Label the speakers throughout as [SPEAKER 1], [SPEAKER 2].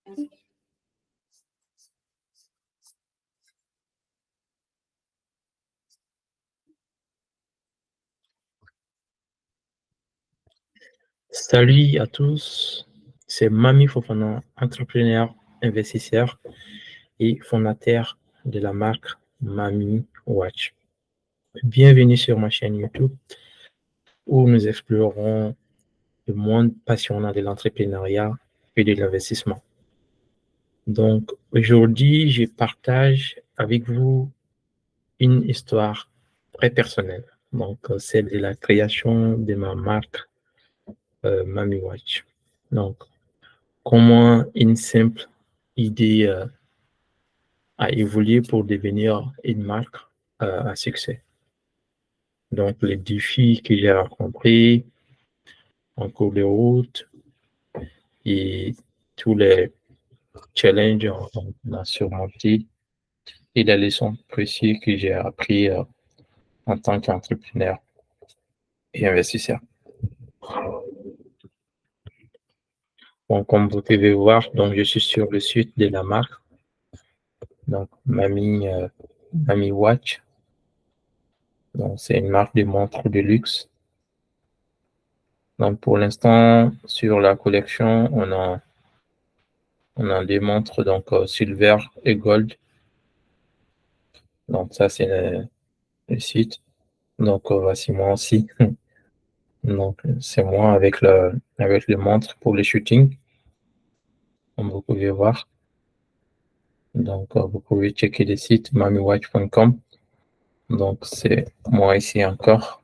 [SPEAKER 1] Salut à tous, c'est Mami Fofana, entrepreneur, investisseur et fondateur de la marque Mami Watch. Bienvenue sur ma chaîne YouTube où nous explorerons le monde passionnant de l'entrepreneuriat et de l'investissement. Donc aujourd'hui, je partage avec vous une histoire très personnelle, celle de la création de ma marque Mami Watch. Donc, comment une simple idée a évolué pour devenir une marque à succès. Donc, les défis que j'ai rencontrés en cours de route et tous les challenges qu'on a surmontés et les leçons précieuses que j'ai appris en tant qu'entrepreneur et investisseur. Donc, comme vous pouvez voir, donc, je suis sur le site de la marque, donc Mami Watch. Donc, c'est une marque de montres de luxe. Donc, pour l'instant, sur la collection, on a des montres silver et gold. Donc, ça, c'est le site. Donc, voici moi aussi. Donc, c'est moi avec les montres pour les shootings, comme vous pouvez voir. Donc, vous pouvez checker le site mamiwatch.com. Donc, c'est moi ici encore.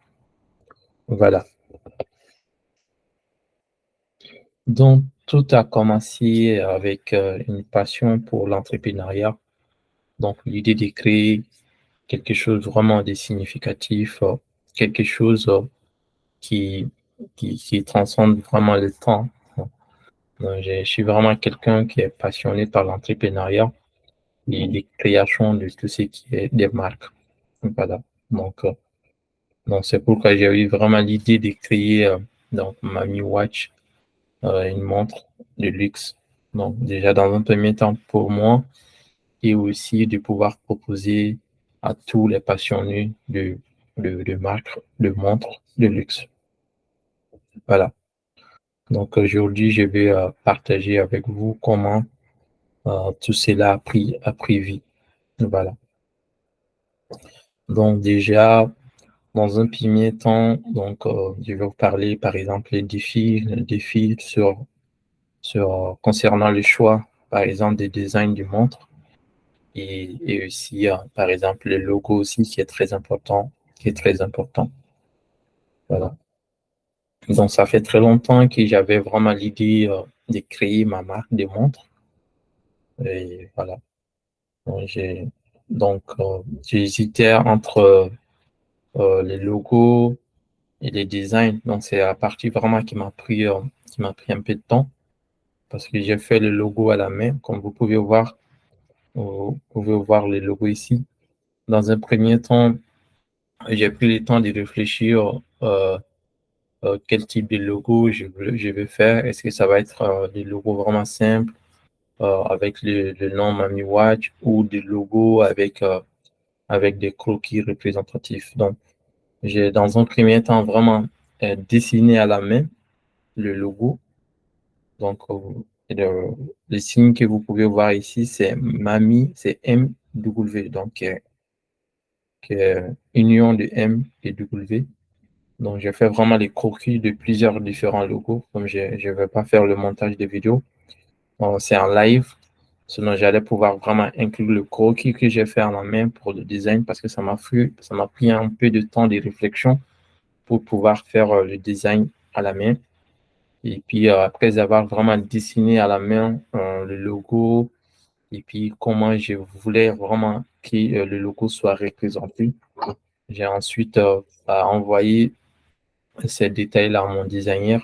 [SPEAKER 1] Voilà. Donc, tout a commencé avec une passion pour l'entrepreneuriat. Donc, l'idée de créer quelque chose vraiment de significatif, quelque chose qui, qui transcende vraiment le temps. Donc, je suis vraiment quelqu'un qui est passionné par l'entrepreneuriat et les créations de tout ce qui est des marques. Voilà. Donc, euh, donc c'est pourquoi j'ai eu vraiment l'idée de créer Mami Watch, une montre de luxe. Donc, déjà dans un premier temps pour moi et aussi de pouvoir proposer à tous les passionnés de marques, de montres de luxe. Voilà. Donc aujourd'hui, je vais partager avec vous comment tout cela a pris vie. Voilà. Donc déjà, dans un premier temps, je vais vous parler par exemple les défis concernant le choix, par exemple des designs de montres et aussi par exemple le logo aussi qui est très important, qui est très important. Voilà. Donc ça fait très longtemps que j'avais vraiment l'idée de créer ma marque de montres et voilà. Donc, j'hésitais entre les logos et les designs. Donc, c'est la partie vraiment qui m'a pris un peu de temps parce que j'ai fait le logo à la main. Comme vous pouvez voir le logo ici. Dans un premier temps, j'ai pris le temps de réfléchir quel type de logo je vais faire. Est-ce que ça va être des logos vraiment simples avec le nom Mami Watch ou des logos avec des croquis représentatifs. Donc, j'ai dans un premier temps vraiment dessiné à la main le logo. Donc, le, le signe que vous pouvez voir ici, c'est MAMI, c'est MW, donc union de M et W. Donc, j'ai fait vraiment les croquis de plusieurs différents logos, comme je ne vais pas faire le montage de vidéo. C'est en live. Sinon, j'allais pouvoir vraiment inclure le croquis que j'ai fait en la main pour le design parce que ça m'a pris un peu de temps de réflexion pour pouvoir faire le design à la main. Et puis, après avoir vraiment dessiné à la main le logo et puis comment je voulais vraiment que le logo soit représenté, j'ai ensuite envoyé ces détails-là à mon designer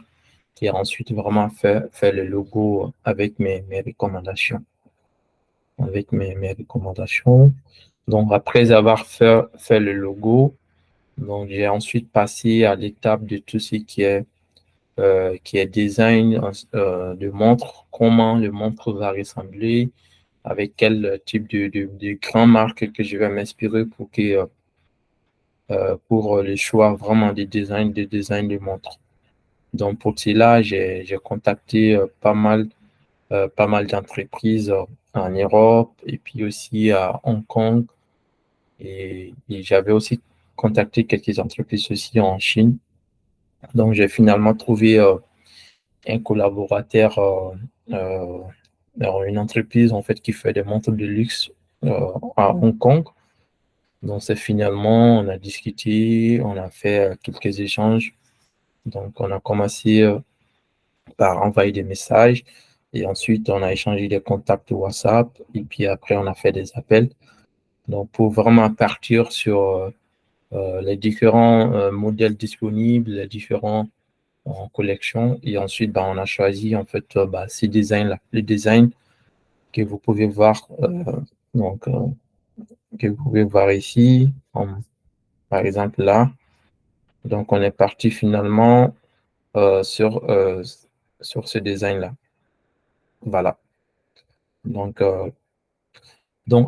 [SPEAKER 1] qui a ensuite vraiment fait le logo avec mes recommandations. Avec mes recommandations. Donc, après avoir fait le logo, donc j'ai ensuite passé à l'étape de tout ce qui est qui est design de montre, comment le montre va ressembler, avec quel type de grand marque que je vais m'inspirer pour les choix vraiment des designs de montres. Donc pour cela, j'ai contacté pas mal d'entreprises en Europe et puis aussi à Hong Kong. Et j'avais aussi contacté quelques entreprises aussi en Chine. Donc j'ai finalement trouvé un collaborateur dans une entreprise en fait qui fait des montres de luxe à Hong Kong. Donc c'est finalement, on a discuté, on a fait quelques échanges. Donc on a commencé par envoyer des messages et ensuite on a échangé des contacts WhatsApp et puis après on a fait des appels. Donc pour vraiment partir sur les différents modèles disponibles, les différents en collection et ensuite on a choisi en fait ces designs-là, les designs que vous pouvez voir donc que vous pouvez voir ici, par exemple là. Donc on est parti finalement sur ce design-là. Voilà. Donc,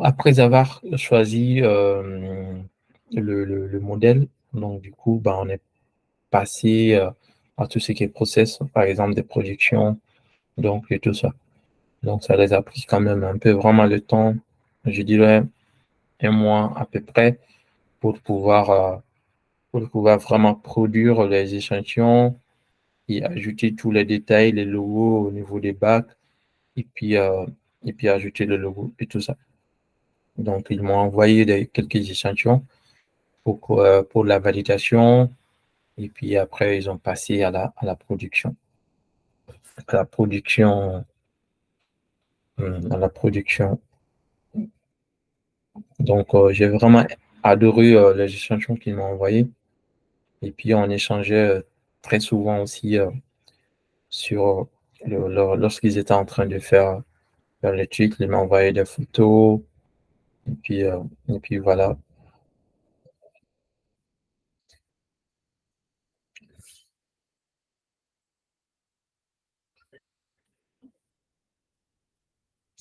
[SPEAKER 1] après avoir choisi le modèle, donc du coup, on est passé à tout ce qui est process, par exemple des projections, donc et tout ça. Donc, ça les a pris quand même un peu vraiment le temps, je dirais 1 mois à peu près, pour pouvoir vraiment produire les échantillons et ajouter tous les détails, les logos au niveau des bacs, et puis ajouter le logo et tout ça. Donc, ils m'ont envoyé quelques échantillons pour la validation. Et puis après, ils ont passé à la production. À la production, à la production. Donc, j'ai vraiment adoré les échantillons qu'ils m'ont envoyés. Et puis, on échangeait très souvent aussi sur lorsqu'ils étaient en train de faire l'étude. Ils m'envoyaient des photos. Et puis voilà.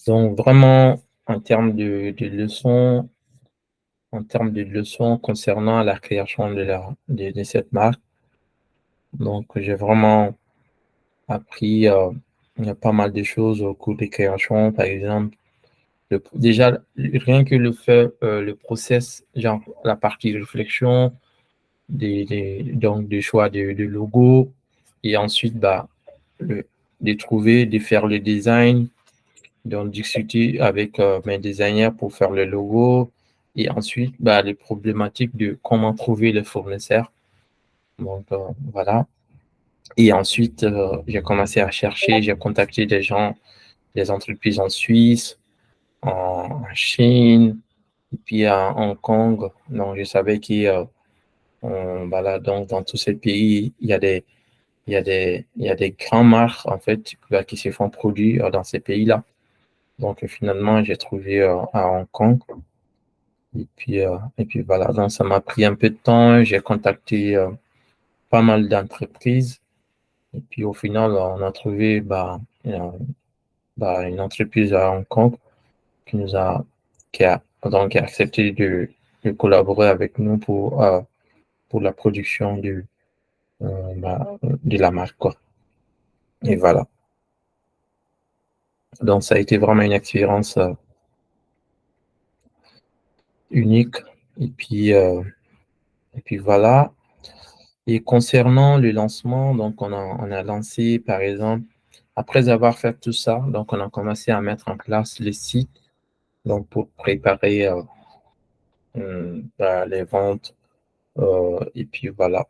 [SPEAKER 1] Donc, vraiment, en termes de leçons concernant la création de cette marque, donc j'ai vraiment appris il y a pas mal de choses au cours des créations. Par exemple, déjà, rien que le process, genre la partie réflexion, donc des choix de logo, et ensuite, le, de trouver, de faire le design, donc discuter avec mes designers pour faire le logo, et ensuite, les problématiques de comment trouver les fournisseurs. Donc, voilà. Et ensuite, j'ai commencé à chercher, j'ai contacté des gens, des entreprises en Suisse, en Chine, et puis à Hong Kong. Donc, je savais donc, dans tous ces pays, il y a des grandes marques, en fait, qui se font produire dans ces pays-là. Donc, finalement, j'ai trouvé à Hong Kong. Et puis voilà, donc ça m'a pris un peu de temps. J'ai contacté pas mal d'entreprises. Et puis au final, on a trouvé une entreprise à Hong Kong qui nous a, qui a accepté de collaborer avec nous pour la production de la marque, quoi. Et voilà. Donc ça a été vraiment une expérience unique. Et puis voilà. Et concernant le lancement, donc on a lancé, par exemple, après avoir fait tout ça, donc on a commencé à mettre en place le site, donc pour préparer les ventes, et puis voilà.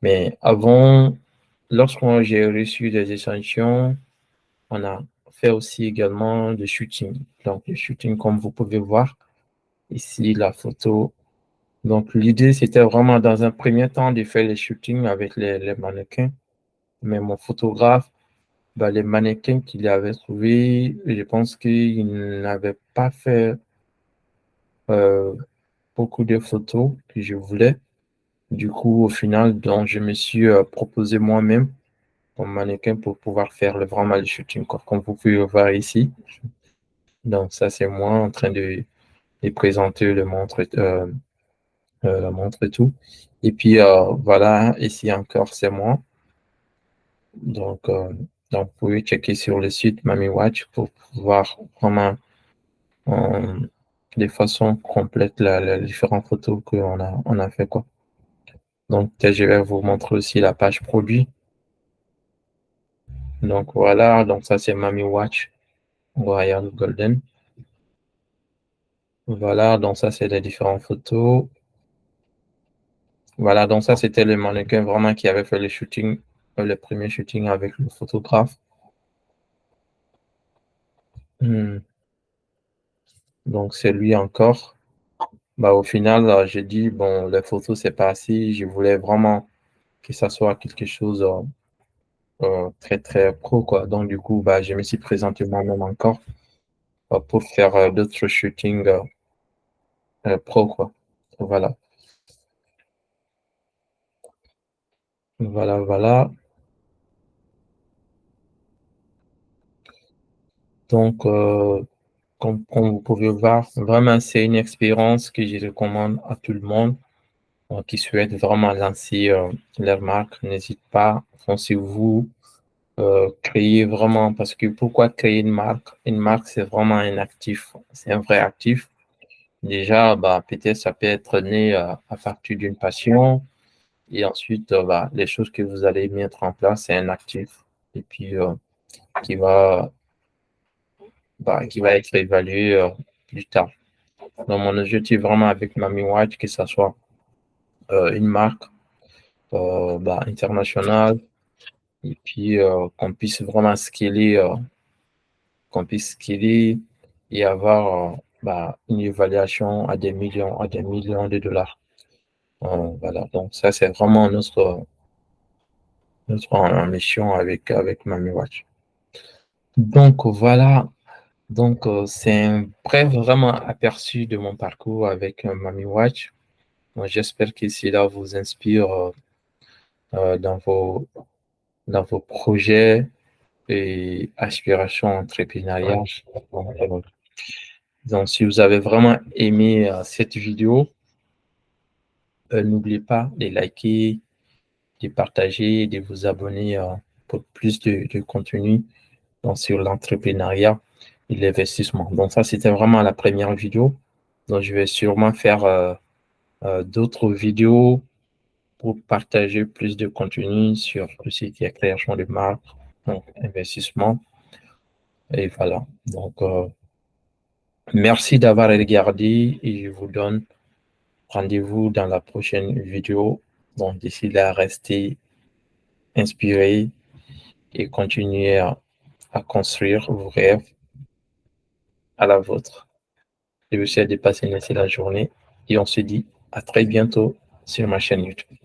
[SPEAKER 1] Mais avant, lorsque j'ai reçu des échantillons, on a fait aussi également le shooting. Donc le shooting, comme vous pouvez voir ici, la photo. Donc l'idée, c'était vraiment dans un premier temps de faire les shootings avec les mannequins. Mais mon photographe, les mannequins qu'il avait trouvés, je pense qu'il n'avait pas fait euh, beaucoup de photos que je voulais. Du coup, au final, donc, je me suis proposé moi-même comme mannequin pour pouvoir faire vraiment le shooting, quoi, comme vous pouvez le voir ici. Donc, ça, c'est moi en train de présenter la montre et tout. Et puis, voilà, ici encore, c'est moi. Donc, vous pouvez checker sur le site Mami Watch pour voir vraiment de façon complète les différentes photos on a fait, quoi. Donc, je vais vous montrer aussi la page produit. Donc, voilà. Donc, ça, c'est Mami Watch Royal Golden. Voilà. Donc, ça, c'est les différentes photos. Voilà. Donc, ça, c'était le mannequin vraiment qui avait fait le shooting, le premier shooting avec le photographe. Donc, c'est lui encore. Bah, au final, j'ai dit, bon, les photos, c'est pas assez. Je voulais vraiment que ça soit quelque chose très, très pro, quoi. Donc, du coup, bah, je me suis présenté moi-même encore pour faire d'autres shootings pro, quoi. Voilà. Voilà, voilà. Donc, comme vous pouvez voir, vraiment, c'est une expérience que je recommande à tout le monde qui souhaite vraiment lancer leur marque. N'hésite pas, foncez-vous, créez vraiment, parce que pourquoi créer une marque? Une marque, c'est vraiment un actif, c'est un vrai actif. Déjà, bah, peut-être ça peut être né à partir d'une passion, et ensuite, bah, les choses que vous allez mettre en place, c'est un actif, et puis qui va, qui va être évalué plus tard. Donc, mon objectif vraiment avec Mami Watch, que ce soit une marque internationale, et puis qu'on puisse vraiment qu'on puisse scaler et avoir une évaluation à des millions de dollars. Voilà, donc ça, c'est vraiment notre mission avec Mami Watch. Donc, voilà. Donc, c'est un bref vraiment aperçu de mon parcours avec Mami Watch. Moi, j'espère que cela vous inspire euh, dans vos, dans vos projets et aspirations entrepreneuriales. Donc, si vous avez vraiment aimé cette vidéo, n'oubliez pas de liker, de partager, de vous abonner pour plus de contenu donc, sur l'entrepreneuriat et l'investissement. Donc, ça, c'était vraiment la première vidéo. Donc, je vais sûrement faire d'autres vidéos pour partager plus de contenu sur tout ce qui est création de marque, donc investissement. Et voilà. Donc, merci d'avoir regardé et je vous donne rendez-vous dans la prochaine vidéo. Donc, d'ici là, restez inspirés et continuez à construire vos rêves à la vôtre. Je vous souhaite de passer une excellente journée et on se dit à très bientôt sur ma chaîne YouTube.